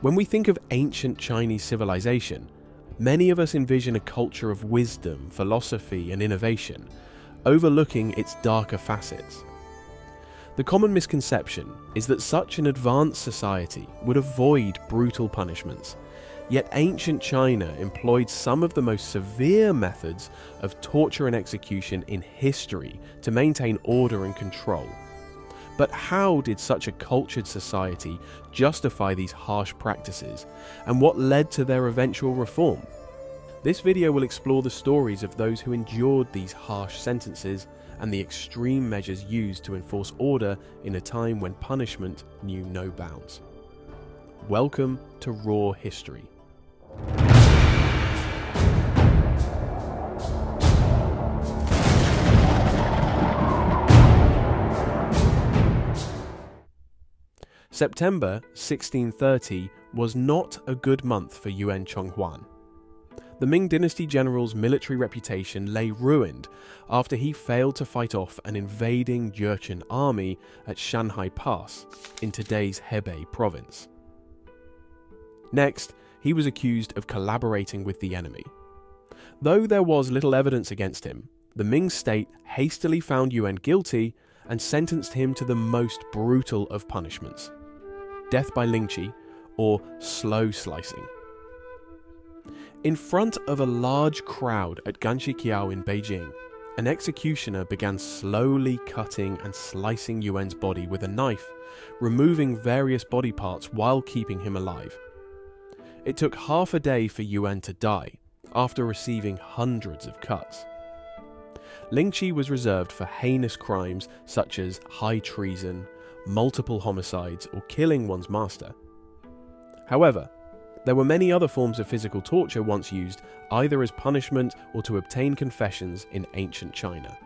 When we think of ancient Chinese civilization, many of us envision a culture of wisdom, philosophy, and innovation, overlooking its darker facets. The common misconception is that such an advanced society would avoid brutal punishments, yet ancient China employed some of the most severe methods of torture and execution in history to maintain order and control. But how did such a cultured society justify these harsh practices, and what led to their eventual reform? This video will explore the stories of those who endured these harsh sentences and the extreme measures used to enforce order in a time when punishment knew no bounds. Welcome to Raw History. September 1630 was not a good month for Yuan Chonghuan. The Ming Dynasty general's military reputation lay ruined after he failed to fight off an invading Jurchen army at Shanhai Pass in today's Hebei province. Next, he was accused of collaborating with the enemy. Though there was little evidence against him, the Ming state hastily found Yuan guilty and sentenced him to the most brutal of punishments: death by lynching, or slow slicing. In front of a large crowd at Ganxiqiao in Beijing, an executioner began slowly cutting and slicing Yuan's body with a knife, removing various body parts while keeping him alive. It took half a day for Yuan to die, after receiving hundreds of cuts. Lynching was reserved for heinous crimes such as high treason, multiple homicides, or killing one's master. However, there were many other forms of physical torture once used either as punishment or to obtain confessions in ancient China.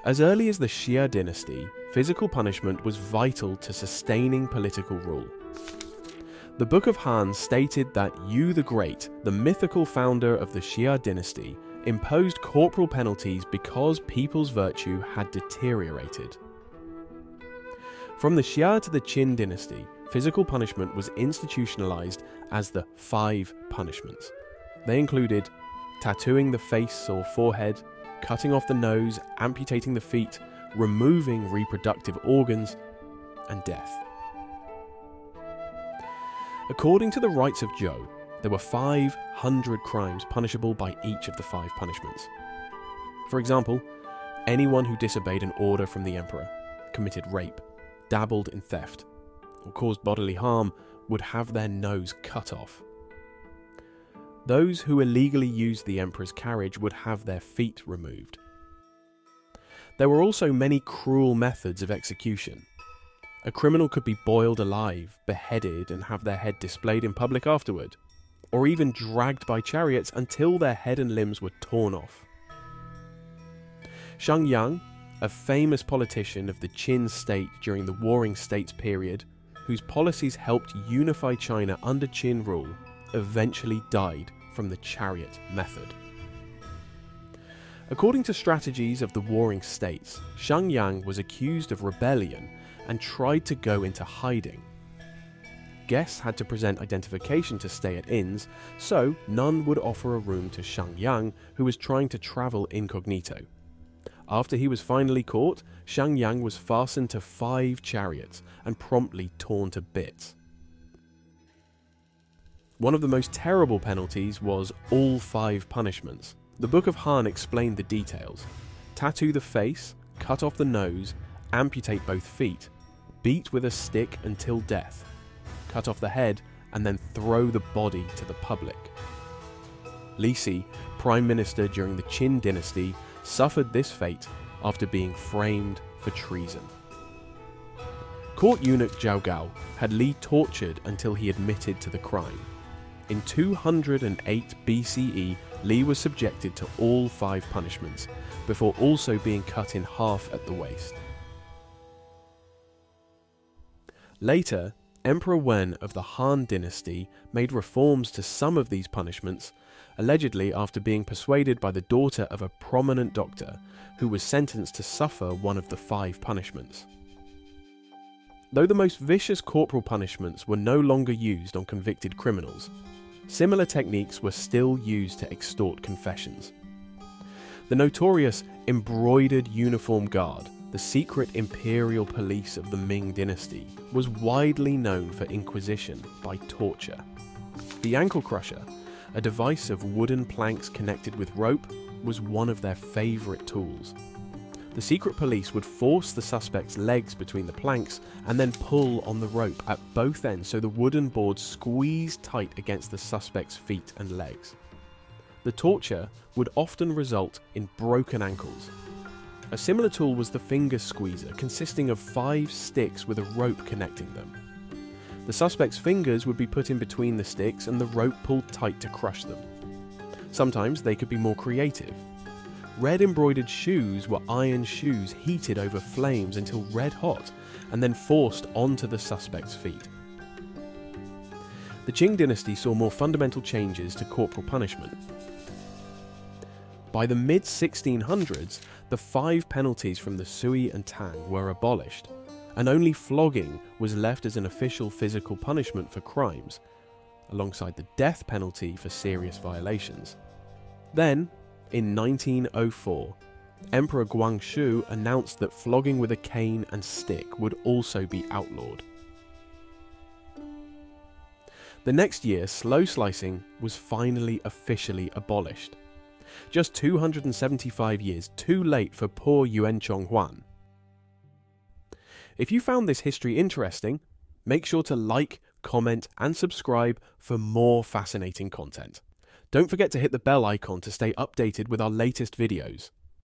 As early as the Xia dynasty, physical punishment was vital to sustaining political rule. The Book of Han stated that Yu the Great, the mythical founder of the Xia dynasty, imposed corporal penalties because people's virtue had deteriorated. From the Xia to the Qin dynasty, physical punishment was institutionalized as the 5 punishments. They included tattooing the face or forehead, cutting off the nose, amputating the feet, removing reproductive organs, and death. According to the Rights of Zhou, there were 500 crimes punishable by each of the 5 punishments. For example, anyone who disobeyed an order from the emperor, committed rape, dabbled in theft, or caused bodily harm would have their nose cut off. Those who illegally used the emperor's carriage would have their feet removed. There were also many cruel methods of execution. A criminal could be boiled alive, beheaded, and have their head displayed in public afterward, or even dragged by chariots until their head and limbs were torn off. Shang Yang, a famous politician of the Qin state during the Warring States period, whose policies helped unify China under Qin rule, eventually died from the chariot method. According to strategies of the Warring States, Shang Yang was accused of rebellion and tried to go into hiding. Guests had to present identification to stay at inns, so none would offer a room to Shang Yang, who was trying to travel incognito. After he was finally caught, Shang Yang was fastened to 5 chariots and promptly torn to bits. One of the most terrible penalties was all 5 punishments. The Book of Han explained the details: tattoo the face, cut off the nose, amputate both feet, beat with a stick until death, cut off the head, and then throw the body to the public. Li Si, Prime Minister during the Qin dynasty, suffered this fate after being framed for treason. Court eunuch Zhao Gao had Li tortured until he admitted to the crime. In 208 BCE, Li was subjected to all 5 punishments, before also being cut in half at the waist. Later, Emperor Wen of the Han dynasty made reforms to some of these punishments, allegedly after being persuaded by the daughter of a prominent doctor who was sentenced to suffer one of the 5 punishments. Though the most vicious corporal punishments were no longer used on convicted criminals, similar techniques were still used to extort confessions. The notorious embroidered uniform guard, the secret imperial police of the Ming dynasty, was widely known for inquisition by torture. The ankle crusher, a device of wooden planks connected with rope, was one of their favourite tools. The secret police would force the suspect's legs between the planks and then pull on the rope at both ends so the wooden boards squeezed tight against the suspect's feet and legs. The torture would often result in broken ankles. A similar tool was the finger squeezer, consisting of 5 sticks with a rope connecting them. The suspect's fingers would be put in between the sticks and the rope pulled tight to crush them. Sometimes they could be more creative. Red embroidered shoes were iron shoes heated over flames until red hot and then forced onto the suspect's feet. The Qing dynasty saw more fundamental changes to corporal punishment. By the mid-1600s, the 5 penalties from the Sui and Tang were abolished, and only flogging was left as an official physical punishment for crimes, alongside the death penalty for serious violations. Then, in 1904, Emperor Guangxu announced that flogging with a cane and stick would also be outlawed. The next year, slow slicing was finally officially abolished. Just 275 years too late for poor Yuan Chonghuan. If you found this history interesting, make sure to like, comment and subscribe for more fascinating content. Don't forget to hit the bell icon to stay updated with our latest videos.